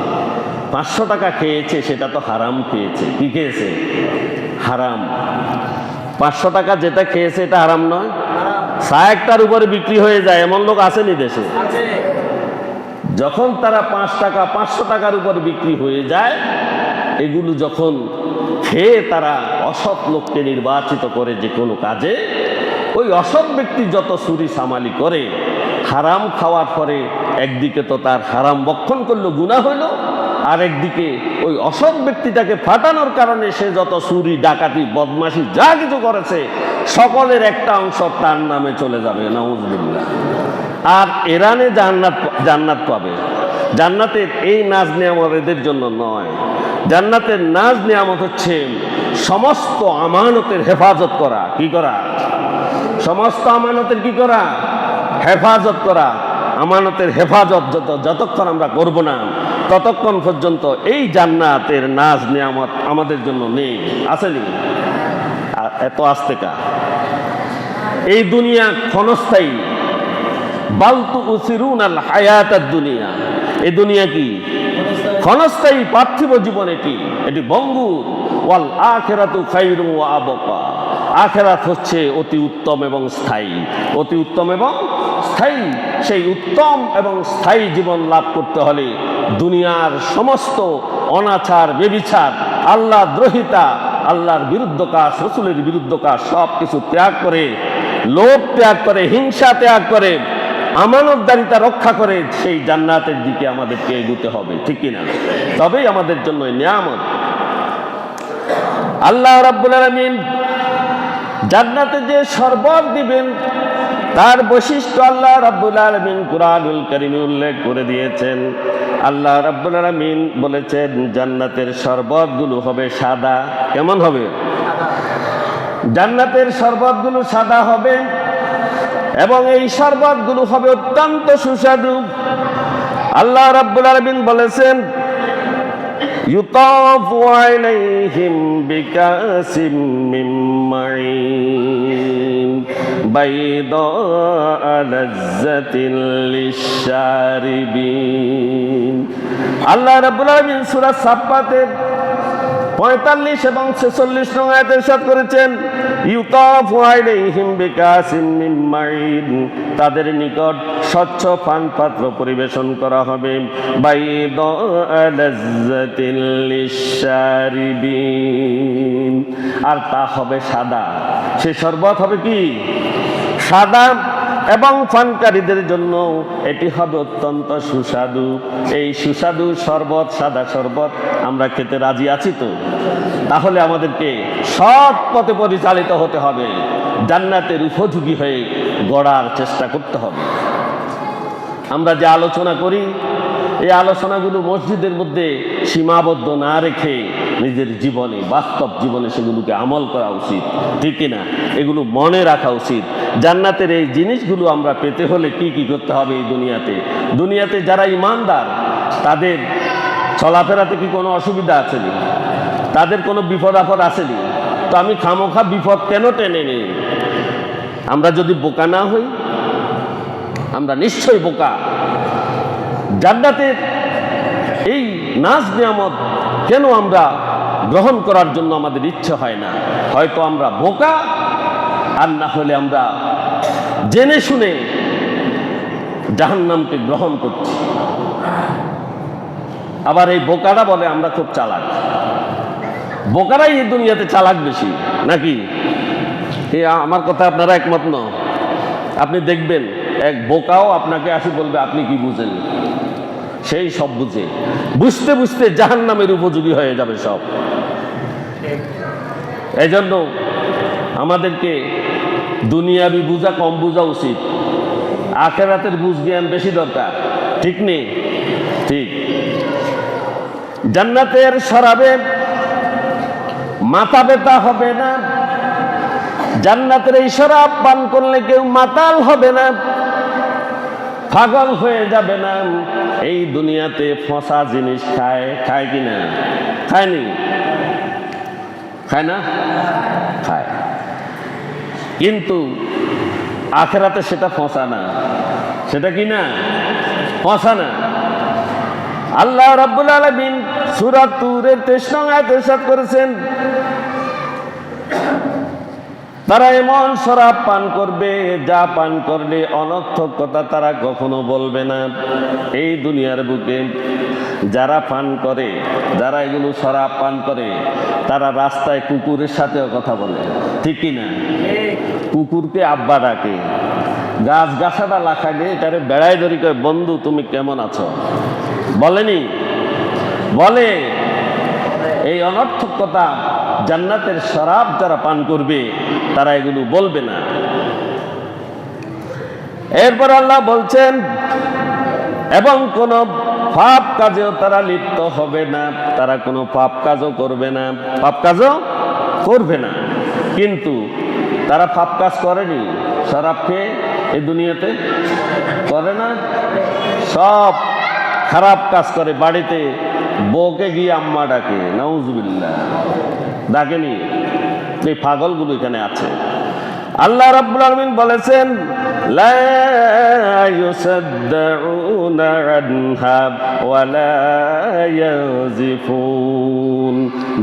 500 টাকা খেয়েছে সেটা তো হারাম খেয়েছে। কি খেয়েছে? হারাম। 500 টাকা যেটা খেয়েছে এটা হারাম নয়? 100টার উপরে বিক্রি হয়ে যায় এমন লোক আসেনি দেশে? যখন তারা 5 টাকা 500 টাকার উপর বিক্রি হয়ে যায়, এগুলো যখন খেয়ে তারা অসৎ লোককে নির্বাচিত করে যে কোনো কাজে, ওই অসৎ ব্যক্তি যত চুরি সামালি করে হারাম খাওয়ার পরে একদিকে তো তার হারাম বক্ষণ করলো, গুনাহ হইল, আরেকদিকে ওই অসৎ ব্যক্তিটাকে ফাটানোর কারণে সে যত চুরি ডাকাতি বদমাশি যা কিছু করেছে সকলের একটা অংশ তার নামে চলে যাবে, নাউজুবিল্লাহ। আর ইরানে জান্নাত পাবে। জান্নাতের এই নাজ নিয়ামত এদের জন্য নয়। জান্নাতের নাজ নিয়ামত হচ্ছে সমস্ত আমানতের হেফাজত করা। কি করা? সমস্ত আমানতের কি করা? হেফাজত করা। আমানতের হেফাজত যতক্ষণ আমরা করব না ততক্ষণ পর্যন্ত এই জান্নাতের নাজ নিয়ামত আমাদের জন্য নেই। আসেনি? এত আস্তেকা। এই দুনিয়া ক্ষণস্থায়ী। বালতু উসিরুন আল হায়াতাদ দুনিয়া। এই দুনিয়া কি ক্ষণস্থায়ী, পার্থিব জীবন। এটি ভঙ্গুর। ওয়াল আখিরাতু খায়রুন ওয়া আবকা। আখিরাত হচ্ছে অতি উত্তম এবং স্থায়ী। অতি উত্তম এবং স্থায়ী। সেই উত্তম এবং স্থায়ী জীবন লাভ করতে হলে দুনিয়ার সমস্ত অনাচার, বেবিচার, আল্লাহ দ্রোহিতা, আল্লাহর বিরুদ্ধ কাজ, রসুলের বিরুদ্ধ কাজ সব কিছু ত্যাগ করে, লোভ ত্যাগ করে, হিংসা ত্যাগ করে, আমানতদারিতা রক্ষা করে সেই জান্নাতের দিকে আমাদেরকে এগোতে হবে। ঠিক কিনা? তবেই আমাদের জন্য নিয়ামত। আল্লাহ রাব্বুল আলামিন জান্নাতে যে শরবত দিবেন তার বৈশিষ্ট্য আল্লাহ রাব্বুল আলামিন কুরআনুল কারীমে উল্লেখ করে দিয়েছেন। আল্লাহ রাব্বুল আলামিন বলেছেন জান্নাতের শরবতগুলো হবে সাদা। কেমন হবে? জান্নাতের শরবতগুলো সাদা হবে এবং এই শরবতগুলো হবে অত্যন্ত সুস্বাদু। আল্লাহ রাব্বুল আলামিন বলেছেন ইউতাফু আলাইহিম বিকাসিম মিন মাইন বাইদা লাযযাতিল লিশশারিবিন। আল্লাহ রাব্বুল আলামিন সূরা সাফফাতের 45 এবং 46 নং আয়াতে ইরশাদ করেছেন ইউতাফু আলাইহিম বিকাসিম মিন মাইন। তাদের নিকট স্বচ্ছ পান পাত্র পরিবেশন করা হবে। বাইদা লাযযাতিল লিশশারিবিন। আর তা হবে সাদা। সে শরবত হবে কি? সাদা। এবং পানকারীদের জন্য এটি হবে অত্যন্ত সুস্বাদু। এই সুস্বাদু শরবত, সাদা শরবত আমরা খেতে রাজি আছি তো? তাহলে আমাদেরকে সৎ পথে পরিচালিত হতে হবে, জান্নাতের উপযোগী হয়ে গড়ার চেষ্টা করতে হবে। আমরা যে আলোচনা করি এই আলোচনাগুলো মসজিদের মধ্যে সীমাবদ্ধ না রেখে নিজের জীবনে, বাস্তব জীবনে সেগুলোকে আমল করা উচিত। ঠিক না? এগুলো মনে রাখা উচিত। জান্নাতের এই জিনিসগুলো আমরা পেতে হলে কি কি করতে হবে? এই দুনিয়াতে যারা ইমানদার তাদের চলাফেরাতে কি কোনো অসুবিধা আছে নি? তাদের কোনো বিপদ আপদ আসেনি? তো আমি খামোখা বিপদ কেন টেনে নেই? আমরা যদি বোকা না হই, আমরা নিশ্চয়ই বোকা। জান্নাতের এই নাজ নিয়ামত কেন আমরা গ্রহণ করার জন্য আমাদের ইচ্ছে হয় না? হয়তো আমরা বোকা, আর না হলে আমরা জেনে শুনে জাহান্নামকে গ্রহণ করছি। আবার এই বোকারা বলে আমরা খুব চালাক। বোকারাই এই দুনিয়াতে চালাক বেশি নাকি? আমার কথা আপনারা একমত নন? আপনি দেখবেন এক বোকাও আপনাকে আসি বলবে আপনি কি বুঝেন। সেই সব বুঝে, বুঝতে বুঝতে জাহান্নামের উপযোগী হয়ে যাবে সব। এই জন্য আমাদেরকে দুনিয়াবি বুঝা কম বুঝা উচিত, আখিরাতের বুঝ জ্ঞান বেশি দরকার। ঠিক নেই? ঠিক। জান্নাতের শরাবে মাথা ব্যথা হবে না। জান্নাতের এই শরাব পান করলে কেউ মাতাল হবে না, পাগল হয়ে যাবে না। এই দুনিয়াতে ফসা জিনিস খায় কি না? খায়নি? খায় না? খায়। কিন্তু আখিরাতে সেটা ফসা না। সেটা কি না? ফসা না। আল্লাহ রাব্বুল আলামিন সূরা তুরের 23 নং আয়াতে ইরশাদ করেছেন তারা এমন শরাব পান করবে যা পান করলে অনর্থক কথা তারা কখনো বলবে না। এই দুনিয়ার বুকে যারা পান করে, যারা এগুলো শরাব পান করে, তারা রাস্তায় কুকুরের সাথেও কথা বলে। ঠিক কি না? কুকুরকে আব্বা ডাকে, গাছ গাছাটা লাখাগে এটারে বেড়াই ধরি কয় বন্ধু তুমি কেমন আছো, বলেনি? বলে এই অনর্থক কথা জান্নাতের শরাব যারা পান করবে তারা এগুলো বলবে না। এরপর আল্লাহ বলছেন এবং কোন পাপ কাজেও তারা লিপ্ত হবে না, তারা কোনো পাপ কাজও করবে না, পাপ কাজও করবে না। কিন্তু তারা পাপ কাজ করেনি, শরাব খেয়ে এই দুনিয়াতে করে না, সব খারাপ কাজ করে। বাড়িতে বউকে গিয়ে আম্মা ডাকে, নাউজুবিল্লাহ, ডাকেনি। এই পাগলগুলো এখানে আছে। আল্লাহ রাব্বুল আলামিন বলেছেন লা ইউসাদদুনা আনহা ওয়া লা ইয়াজিফুন।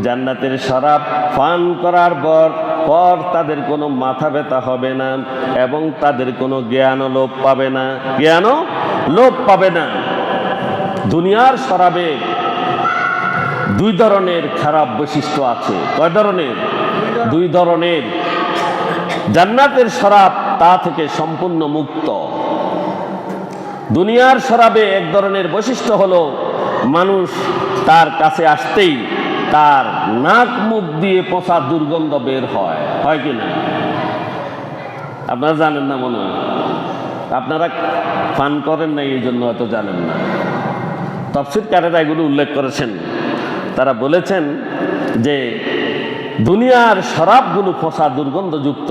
জান্নাতের শরাব পান করার পর তাদের কোনো মাথা ব্যথা হবে না এবং তাদের কোনো জ্ঞানও লোপ পাবে না, জ্ঞানও লোপ পাবে না। দুনিয়ার শরাবে দুই ধরনের খারাপ বৈশিষ্ট্য আছে। কয় ধরনের? দুই ধরনের। জান্নাতের শরাব তা থেকে সম্পূর্ণ মুক্ত। দুনিয়ার শরাবে এক ধরনের বৈশিষ্ট্য হলো মানুষ তার কাছে আসতেই তার নাক মুখ দিয়ে পচা দুর্গন্ধ বের হয়, হয় কি না? আপনারা জানেন না মনে হয়, আপনারা পান করেন না, এই জন্য হয়তো জানেন না। তাফসীরকারেরা এগুলো উল্লেখ করেছেন। তারা বলেছেন যে দুনিয়ার শরাবগুলো পচা দুর্গন্ধযুক্ত,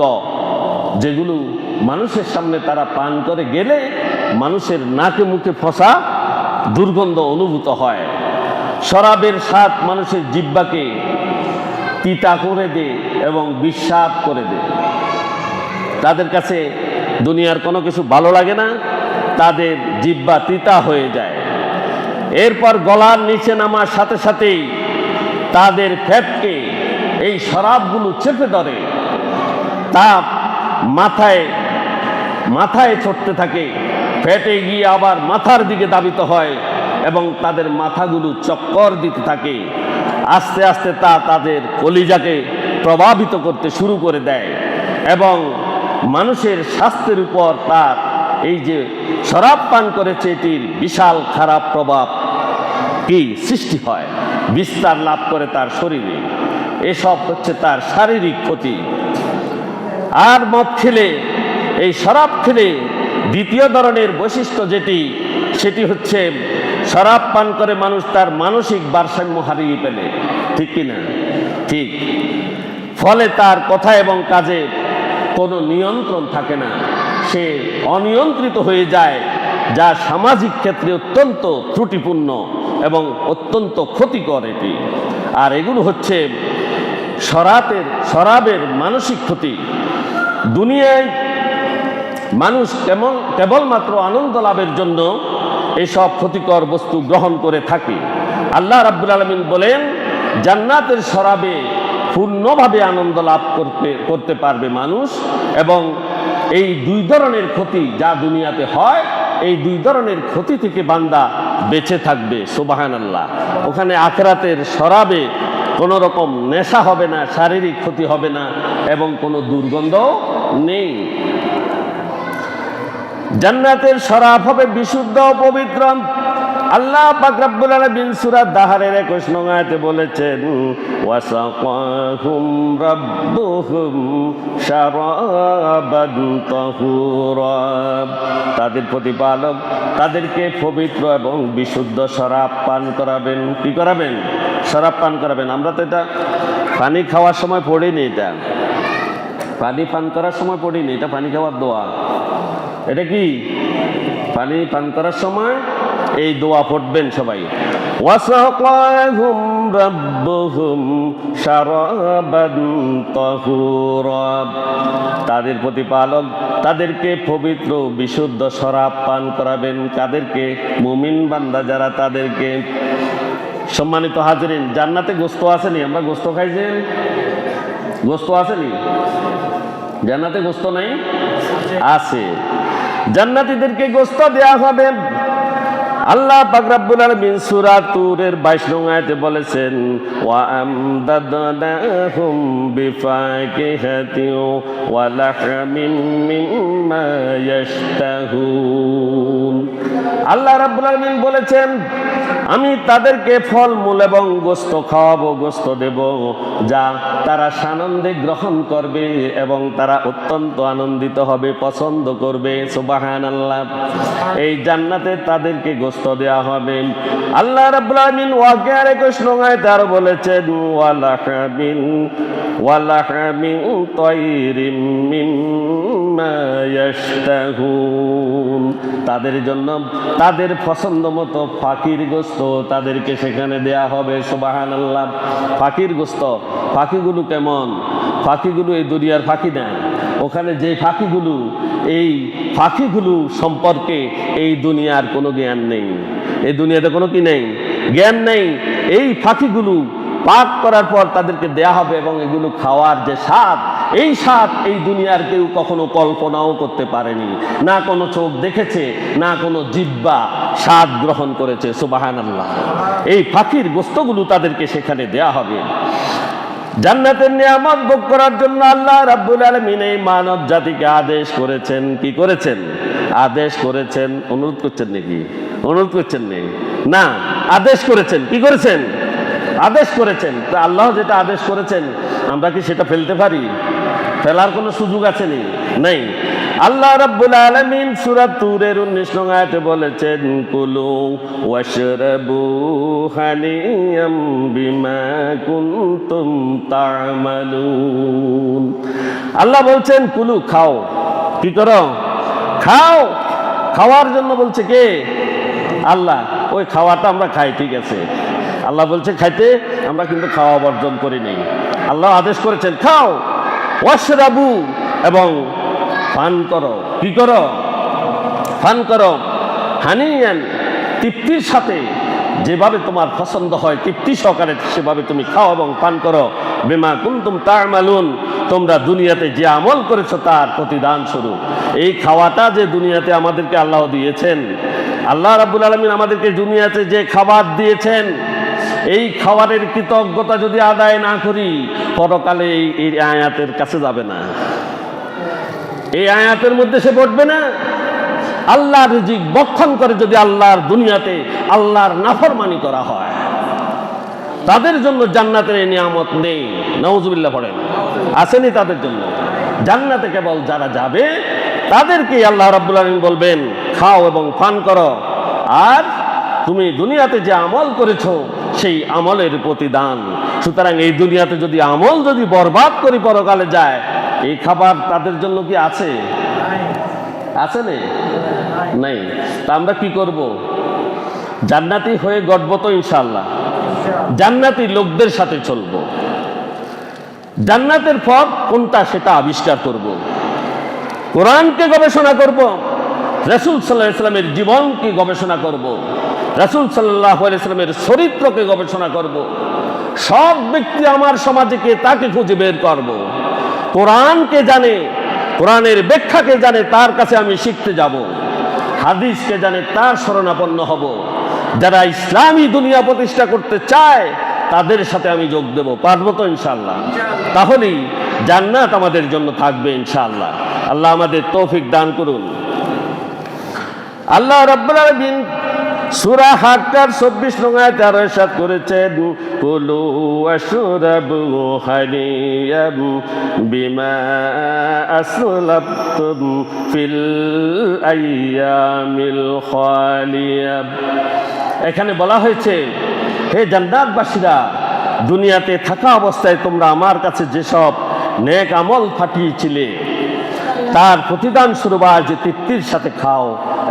যেগুলো মানুষের সামনে তারা পান করে গেলে মানুষের নাকে মুখে পচা দুর্গন্ধ অনুভূত হয়। শরাবের স্বাদ মানুষের জিহ্বাকে তিতা করে দেয় এবং বিস্বাদ করে দেয়। তাদের কাছে দুনিয়ার কোনো কিছু ভালো লাগে না, তাদের জিহ্বা তিতা হয়ে যায়। এরপর গলার নিচে নামার সাথে সাথেই তাদের পেটকে এই শরাবগুলো চেপে ধরে, তা মাথায় চড়তে থাকে, পেটে গিয়ে আবার মাথার দিকে ধাবিত হয় এবং তাদের মাথাগুলো চক্কর দিতে থাকে। আস্তে আস্তে তা তাদের কলিজাকে প্রভাবিত করতে শুরু করে দেয় এবং মানুষের স্বাস্থ্যের উপর তার এই যে শরাব পান করেছে এটির বিশাল খারাপ প্রভাব কি সৃষ্টি হয়, বিস্তার লাভ করে তার শরীরে। এসব হচ্ছে তার শারীরিক ক্ষতি। আর মদ খেলে, এই শরাব খেলে দ্বিতীয় ধরনের বৈশিষ্ট্য সেটি হচ্ছে শরাব পান করে মানুষ তার মানসিক ভারসাম্য হারিয়ে ফেলে, ঠিক কিনা? ঠিক। ফলে তার কথা এবং কাজে কোনো নিয়ন্ত্রণ থাকে না, সে অনিয়ন্ত্রিত হয়ে যায়, যা সামাজিক ক্ষেত্রে অত্যন্ত ত্রুটিপূর্ণ এবং অত্যন্ত ক্ষতিকর এটি। আর এগুলো হচ্ছে শরাবের মানসিক ক্ষতি। দুনিয়ায় মানুষ কেবলমাত্র আনন্দ লাভের জন্য এসব ক্ষতিকর বস্তু গ্রহণ করে থাকে। আল্লাহ রাব্বুল আলামিন বলেন জান্নাতের শরাবে পূর্ণভাবে আনন্দ লাভ করতে পারবে মানুষ, এবং এই দুই ধরনের ক্ষতি যা দুনিয়াতে হয়, এই দুই ধরনের ক্ষতি থেকে বান্দা বেঁচে থাকবে। সুবহানাল্লাহ। ওখানে আখিরাতের শরাবে কোনো রকম নেশা হবে না, শারীরিক ক্ষতি হবে না এবং কোনো দুর্গন্ধ নেই। জান্নাতের শরাব হবে বিশুদ্ধ ও পবিত্র। আল্লাহ পাক রব্বুল আলামিন সূরা দাহরের 21 নং আয়াতে বলেছেন ওয়াসাকাহুম রাব্বুহুম শারাবান তাহুরা। তাদের প্রতিপালক তাদেরকে পবিত্র এবং বিশুদ্ধ শরাব পান করাবেন। কি করাবেন? শরাব পান করাবেন। আমরা তো এটা পানি খাওয়ার সময় পড়িনি, এটা পানি পান করার সময় পড়িনি, এটা পানি খাওয়ার দোয়া। এটা কি? পানি পান করার সময় এই দোয়া পড়বেন সবাই। ওয়াসাকাহুম রাব্বুহুম শারাবান তাহুরা। তাদের প্রতিপালক তাদেরকে পবিত্র বিশুদ্ধ শরাব পান করাবেন। কাদেরকে? মুমিন বান্দা যারা, তাদেরকে। সম্মানিত হাজিরিন, জান্নাতে গোস্ত আসেনি? আমরা গোস্ত খাই যে, গোস্ত আসেনি? জান্নাতে গোস্ত নাই? আছে। জান্নাতীদেরকে গোস্ত দেয়া হবে। আল্লাহ পাক রব্বুল আলামিন সূরা তুরের 22 নং আয়াতে বলেছেন ওয়া আমদাদনাহুম বিফাকিহাতিন ওয়া লাহমিন মিম্মা ইয়াশতাহুন। আল্লাহ রাব্বুল আলামিন বলেছেন, আমি তাদেরকে ফলমূল এবং গোশত খাওয়াবো, গোশত দেব, যা তারা সানন্দে গ্রহণ করবে এবং তারা অত্যন্ত আনন্দিত হবে, পছন্দ করবে। সুবহানাল্লাহ। এই জান্নাতে তাদেরকে গোশত দেয়া হবে। আল্লাহ রাব্বুল আলামিন ওয়াকিয়ার 21 নং আয়াতে আরো বলেছেন, ওয়ালাহমিন তায়রিম মিম্মা ইয়াশতাহুন, তাদের জন্য তাদের পছন্দ মতো পাখির গোশত তাদেরকে সেখানে দেয়া হবে। সুবহানাল্লাহ। পাখির গোশত, পাখিগুলো কেমন? পাখিগুলো এই দুনিয়ার পাখি না। ওখানে যে পাখিগুলো, এই পাখিগুলো সম্পর্কে এই দুনিয়ার কোনো জ্ঞান নেই, এই দুনিয়াতে কোনো কি নেই, জ্ঞান নেই। এই পাখিগুলো পাক করার পর তাদেরকে দেয়া হবে এবং এগুলো খাওয়ার যে স্বাদ, এই স্বাদ এই দুনিয়ার কেউ কখনো কল্পনাও করতে পারেনি। না কোনো চোখ দেখেছে, না কোনো জিহ্বা স্বাদ গ্রহণ করেছে। সুবহানাল্লাহ। এই পাখির গোশতগুলো তাদেরকে সেখানে দেয়া হবে। জান্নাতের নিয়ামত ভোগ করার জন্য আল্লাহ রাব্বুল আলামিন এই মানব জাতিকে আদেশ করেছেন। কি করেছেন? আদেশ করেছেন। অনুরোধ করছেন নাকি? অনুরোধ করছেন নেই না, আদেশ করেছেন। কি করেছেন? আদেশ করেছেন। তো আল্লাহ যেটা আদেশ করেছেন আমরা কি সেটা ফেলতে পারি? ফেলার কোনো সুযোগ আছে নি? নাই। আল্লাহ রাব্বুল আলামিন সূরা তুরের 19 নং আয়াতে বলেছেন, কুলু ওয়াশরাবু হানিয়াম বিমা কুনতুম তা'মালুন। আল্লাহ বলছেন কুলু, খাও। কি করো? খাও। খাওয়ার জন্য বলছে কে? আল্লাহ। ওই খাওয়াটা আমরা খাই, ঠিক আছে, আল্লাহ বলছে খাইতে, আমরা কিন্তু খাওয়া বর্জন করি নেই। আল্লাহ আদেশ করেছেন খাও। ওয়াশরাবু, এবং পান করো। কি করো? পান করো। হানিয়ান, তৃপ্তির সাথে, যেভাবে তোমার পছন্দ হয় তৃপ্তি সহকারে সেভাবে তুমি খাও এবং পান করো। বিমা কুনতুম তা'মালুন, তোমরা দুনিয়াতে যে আমল করেছো তার প্রতিদান স্বরূপ। এই খাওয়াটা যে দুনিয়াতে আমাদেরকে আল্লাহ দিয়েছেন, আল্লাহ রাব্বুল আলামিন আমাদেরকে দুনিয়াতে যে খাবার দিয়েছেন, এই খাবারের কৃতজ্ঞতা যদি আদায় না করি, পরকালে এই আয়াতের কাছে যাবে না, এই আয়াতের মধ্যে সে পড়বে না। আল্লাহর রিজিক বক্ষণ করে যদি আল্লাহর দুনিয়াতে আল্লাহর নাফরমানি করা হয়, তাদের জন্য জান্নাতের এই নিয়ামত নেই। নাউজুবিল্লাহ পড়েন। আসেনি তাদের জন্য। জান্নাতে কেবল যারা যাবে তাদেরকে আল্লাহ রাব্বুল আলামিন বলবেন খাও এবং পান করো, আর তুমি দুনিয়াতে যে আমল করেছো সেই আমলের প্রতিদান। সুতরাং এই দুনিয়াতে যদি আমল যদি বরবাদ করি পরকালে যায়, এই খাবার তাদের জন্য কি আছে? আছে নাই? তা আমরা কি করব? জান্নাতি হয়ে গড়বো তো ইনশাআল্লাহ, জান্নাতি লোকদের সাথে চলবো, জান্নাতের পথ কোনটা সেটা আবিষ্কার করব, কোরআনকে গবেষণা করব, রাসূল সাল্লাল্লাহু আলাইহি ওয়াসাল্লামের জীবনকে গবেষণা করব, রাসূল সাল্লাল্লাহু আলাইহি ওয়াসাল্লামের চরিত্রকে গবেষণা করব। সব ব্যক্তি আমার সমাজে কে তাকে খুঁজে বের করব। কোরআনকে জানে, কোরআনের ব্যাখ্যাকে জানে, তার কাছে আমি শিখতে যাব। হাদিসকে জানে, তার শরণাপন্ন হব। যারা ইসলামী দুনিয়া প্রতিষ্ঠা করতে চায় তাদের সাথে আমি যোগ দেব। পারবো তো ইনশাআল্লাহ? তাহলেই জান্নাত আমাদের জন্য থাকবে ইনশাআল্লাহ। আল্লাহ আমাদের তৌফিক দান করুন। আল্লাহ রাব্বুল আলামিন সূরা হাক্কার 24 নং আয়াতে আরো ইরশাদ করেছেন, কুলু ওয়াশরাবু হানিয়াম বিমা আসলাফতুম ফিল আইয়ামিল খালিয়া। এখানে বলা হয়েছে, হে জান্নাতবাসীরা, দুনিয়াতে থাকা অবস্থায় তোমরা আমার কাছে যেসব নেক আমল পাঠিয়েছিলে তার প্রতিদান স্বরূপ আজ তৃপ্তির সাথে খাও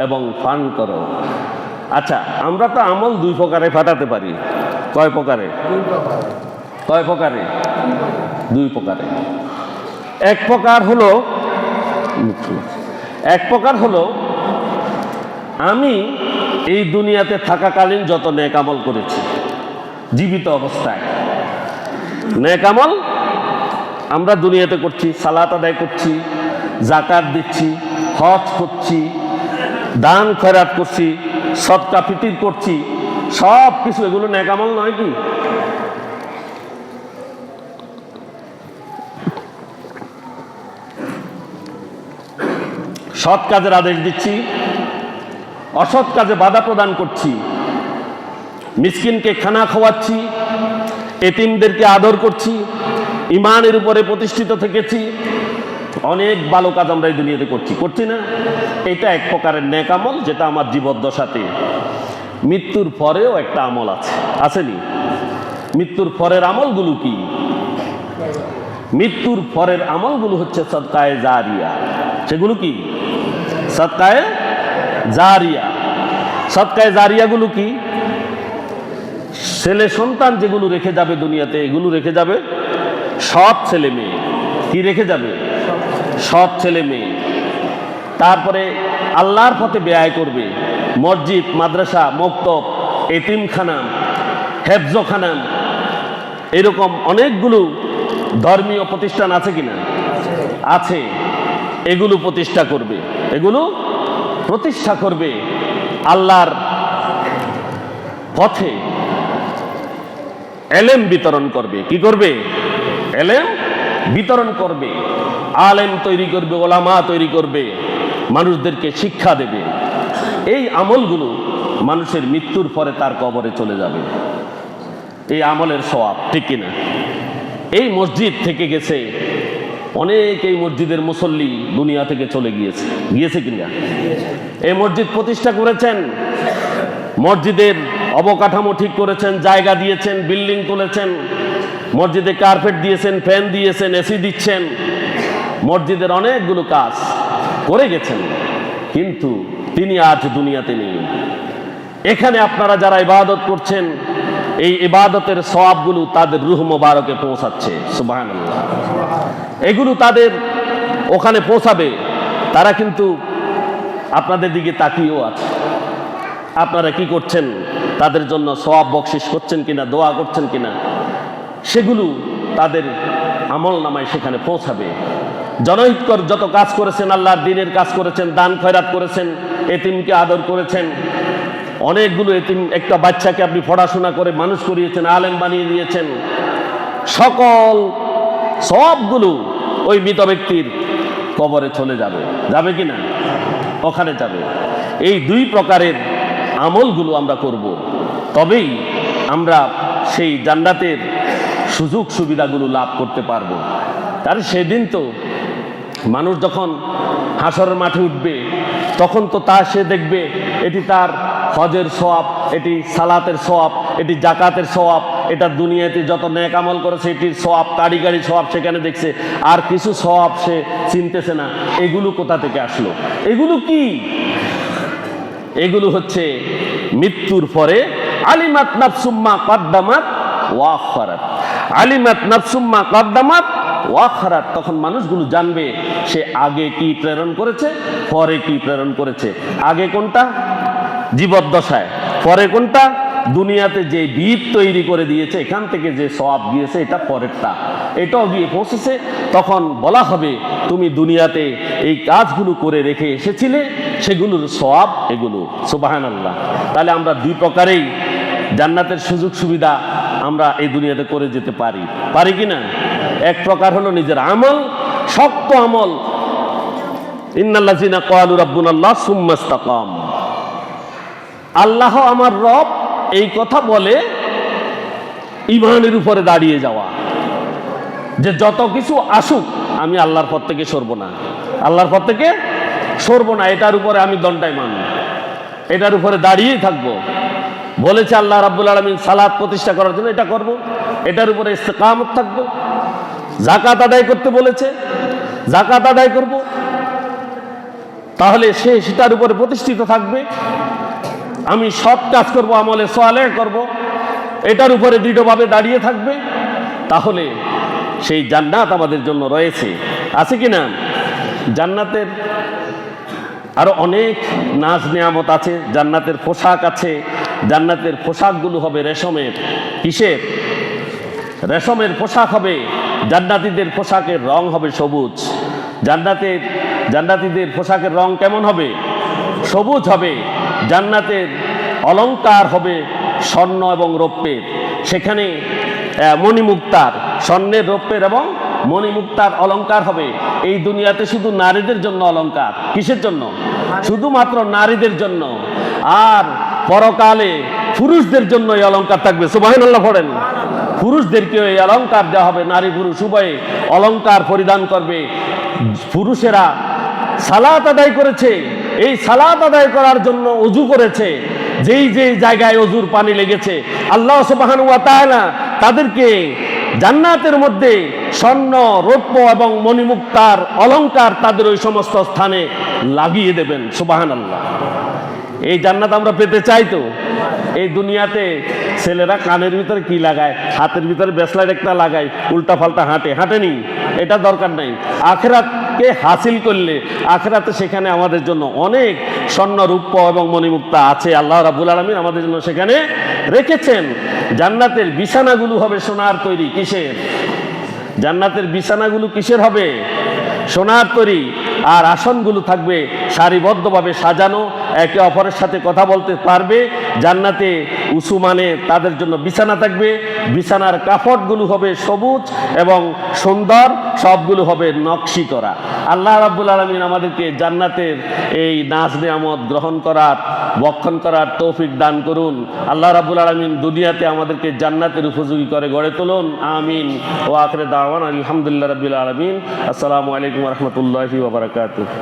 এবং পান করো। আচ্ছা, আমরা তো আমল দুই প্রকারে পাঠাতে পারি। কয় প্রকারে? কয় প্রকারে? দুই প্রকারে। এক প্রকার হলো আমি এই দুনিয়াতে থাকাকালীন যত নেক আমল করেছি জীবিত অবস্থায়, নেক আমল আমরা দুনিয়াতে করছি, সালাত আদায় করছি, যাকাত দিচ্ছি, হজ করছি, দান খয়রাত করছি, সদকা ফিতির করছি, সব কিছু এগুলো নেক আমল নয় কি? সৎ কাজের আদেশ দিচ্ছি, অসৎ কাজে বাধা প্রদান করছি, মিসকিনকে খানা খাওয়াচ্ছি, এতিমদেরকে আদর করছি, ইমানের উপরে প্রতিষ্ঠিত থেকেছি, অনেক ভালো কাজ আমরা এই দুনিয়াতে করছি না? এটা এক প্রকারের নেক আমল, যেটা আমার জীবদ্দশাতে। মৃত্যুর পরেও একটা আমল আসেনি? মৃত্যুর পরের আমলগুলো কি? মৃত্যুর পরের আমলগুলো হচ্ছে সদকায়ে জারিয়া। সেগুলো কি? সদকায়ে জারিয়া। সদকায়ে জারিয়াগুলো কি? ছেলে সন্তান যেগুলো রেখে যাবে দুনিয়াতে, এগুলো রেখে যাবে সৎ ছেলে মেয়ে। কি রেখে যাবে? সৎ ছেলে মেয়ে। তারপরে আল্লাহর পথে ব্যয় করবে, মসজিদ, মাদ্রাসা, মক্তব, এতিমখানা, হেফজখানা, এরকম অনেকগুলো ধর্মীয় প্রতিষ্ঠান আছে কিনা? আছে। এগুলো প্রতিষ্ঠা করবে, এগুলো প্রতিষ্ঠা করবে। আল্লাহর পথে এলেম বিতরণ করবে। কি করবে? এলেম বিতরণ করবে, আলেম তৈরি করবে, ওলামা তৈরি করবে, মানুষদেরকে শিক্ষা দেবে। এই আমলগুলো মানুষের মৃত্যুর পরে তার কবরে চলে যাবে। এই আমলের সওয়াব, ঠিক কিনা? এই মসজিদ থেকে গেছে অনেক, এই মসজিদের মুসল্লি দুনিয়া থেকে চলে গিয়েছে কিনা? এই মসজিদ প্রতিষ্ঠা করেছেন, মসজিদের অবকাঠামো ঠিক করেছেন, জায়গা দিয়েছেন, বিল্ডিং তুলেছেন, মসজিদে কার্পেট দিয়েছেন, ফ্যান দিয়েছেন, এসি দিচ্ছেন, মসজিদের অনেকগুলো কাজ করে গেছেন, কিন্তু তিনি আজ দুনিয়াতে নেই। এখানে আপনারা যারা ইবাদত করছেন, এই ইবাদতের সওয়াবগুলো তাদের রূহ মোবারকে পৌঁছাচ্ছে। সুবহানাল্লাহ। এগুলো তাদের ওখানে পৌঁছাবে। তারা কিন্তু আপনাদের দিকে তাকিয়েও আছে। আপনারা কি করছেন? তাদের জন্য সওয়াব বকশিশ করছেন কিনা, দোয়া করছেন কিনা, সেগুলো তাদের আমল নামায় সেখানে পৌঁছাবে। জনহিতকর যত কাজ করেছেন, আল্লাহর দ্বীনের কাজ করেছেন, দান খয়রাত করেছেন, এতিমকে আদর করেছেন, অনেকগুলো এতিম, একটা বাচ্চাকে আপনি পড়াশোনা করে মানুষ করিয়েছেন, আলেম বানিয়ে দিয়েছেন, সকল সবগুলো ওই মৃত ব্যক্তির কবরে চলে যাবে। যাবে কিনা? ওখানে যাবে। এই দুই প্রকারের আমলগুলো আমরা করব, তবেই আমরা সেই জান্নাতের সুযোগ সুবিধাগুলো লাভ করতে পারবো। আর সেদিন তো মানুষ যখন হাসরের মাঠে উঠবে, তখন তো সে দেখবে এটি তার হজের সওয়াব, এটি সালাতের সওয়াব, এটি জাকাতের সওয়াব, এটা দুনিয়াতে যত নেক আমল করেছে এটির সওয়াব, কারিগরি সওয়াব সেখানে দেখছে। আর কিছু সওয়াব সে চিনতেছে না, এগুলো কোথা থেকে আসলো? এগুলো কি? এগুলো হচ্ছে মৃত্যুর পরে আলিমাত নাফসুম মা কদ্দামাত ওয়া আখারাত। আলিমাত নাফসুম মা কদ্দামাত ওয়া আখারাত। তখন মানুষগুলো জানবে সে আগে কি প্রেরণ করেছে, পরে কি প্রেরণ করেছে। আগে কোনটা? জীবদ্দশায়। পরে কোনটা? দুনিয়াতে যে বীজ তৈরি করে দিয়েছে, এখান থেকে যে সওয়াব গিয়েছে, এটা পরেরটা, এটাও গিয়ে পৌঁছেছে। তখন বলা হবে তুমি দুনিয়াতে এই কাজগুলো করে রেখে এসেছিলে, সেগুলোর সওয়াব এগুলো। সুবহানাল্লাহ। তাহলে আমরা দুই প্রকারেই জান্নাতের সুযোগ সুবিধা আমরা এই দুনিয়াতে করে যেতে পারি কি না? এক প্রকার হলো নিজের আমল, শক্ত আমল। ইন্নাল্লাযিনা ক্বালু রাব্বুনাল্লাহ সুম্মা ইসতাকাম। আল্লাহ আমার রব, এই কথা বলে ঈমানের উপরে দাঁড়িয়ে যাওয়া, যে যত কিছু আসুক আমি আল্লাহর পথ থেকে সরব না, আল্লাহর পথ থেকে সরব না, এটার উপরে আমি দণ্ডায়মান, এটার উপরে দাঁড়িয়েই থাকবো। বলেছে আল্লাহ রাব্বুল আলামিন সালাত প্রতিষ্ঠা করার জন্য, এটা করব, এটার উপরে ইস্তেকামত থাকবো। যাকাত আদায় করতে বলেছে, যাকাত আদায় করব, তাহলে সে সেটার উপরে প্রতিষ্ঠিত থাকবে। আমি সৎ কাজ করব, আমলে সালেহ করব, এটার উপরে দৃঢ়ভাবে দাঁড়িয়ে থাকবে। তাহলে সেই জান্নাত আমাদের জন্য রয়েছে। আছে কি না? জান্নাতের আরো অনেক নাজ নিয়ামত আছে, জান্নাতের পোশাক আছে। জান্নাতের পোশাকগুলো হবে রেশমের। কিসের? রেশমের পোশাক হবে। জান্নাতীদের পোশাকের রং হবে সবুজ। জান্নাতীদের পোশাকের রং কেমন হবে? সবুজ হবে। জান্নাতের অলংকার হবে স্বর্ণ এবং রৌপ্যের। সেখানে মণিমুক্তার, স্বর্ণের, রৌপ্যের এবং মণিমুক্তার অলংকার হবে। এই দুনিয়াতে শুধু নারীদের জন্য অলংকার। কিসের জন্য? শুধুমাত্র নারীদের জন্য। আর পরকালে পুরুষদের জন্য এই অলংকার থাকবে। সুবহানাল্লাহ পড়েন। পুরুষদেরকেও এই অলংকার দেওয়া হবে, নারী পুরুষ উভয়ে অলংকার পরিধান করবে। পুরুষেরা সালাত আদায় করেছে, এই সালাত আদায় করার জন্য ওযু করেছে, যেই যেই জায়গায় ওযুর পানি লেগেছে আল্লাহ সুবহানাহু ওয়া তাআলা তাদেরকে জান্নাতের মধ্যে স্বর্ণ, রৌপ্য এবং মণিমুক্তার অলংকার তাদের ওই সমস্ত স্থানে লাগিয়ে দেবেন। সুবহানাল্লাহ। এই জান্নাত আমরা পেতে চাই তো? এই দুনিয়াতে ছেলেরা কানের ভিতরে কি লাগায়, হাতের ভিতরে ব্রেসলেট একটা লাগায়, উল্টা পাল্টা হাঁটেনি, এটা দরকার নাই। আখিরাতকে হাসিল করলে আখিরাতে সেখানে আমাদের জন্য অনেক স্বর্ণ, রূপ্য এবং মণিমুক্তা আছে। আল্লাহ রাব্বুল আলামিন আমাদের জন্য সেখানে রেখেছেন। জান্নাতের বিছানাগুলো হবে সোনার তৈরি। কিসের? জান্নাতের বিছানাগুলো কিসের হবে? সোনার তৈরি। আর আসনগুলো থাকবে সারিবদ্ধভাবে সাজানো, একে অপরের সাথে কথা বলতে পারবে। জান্নাতে উঁচু মানে তাদের জন্য বিছানা থাকবে, বিছানার কাপড়গুলো হবে সবুজ এবং সুন্দর, সবগুলো হবে নকশি করা। আল্লাহ রাব্বুল আলামিন আমাদেরকে জান্নাতের এই নাজ নিয়ামত গ্রহণ করার, বক্ষণ করার তৌফিক দান করুন। আল্লাহ রাব্বুল আলামিন দুনিয়াতে আমাদেরকে জান্নাতের উপযোগী করে গড়ে তুলুন। আমিন। ওয়া আখিরু দাওয়ানা আলহামদুলিল্লাহি রাব্বিল আলামিন। আসসালামু আলাইকুম ওয়া রাহমাতুল্লাহি ওয়া বারাকাতুহু।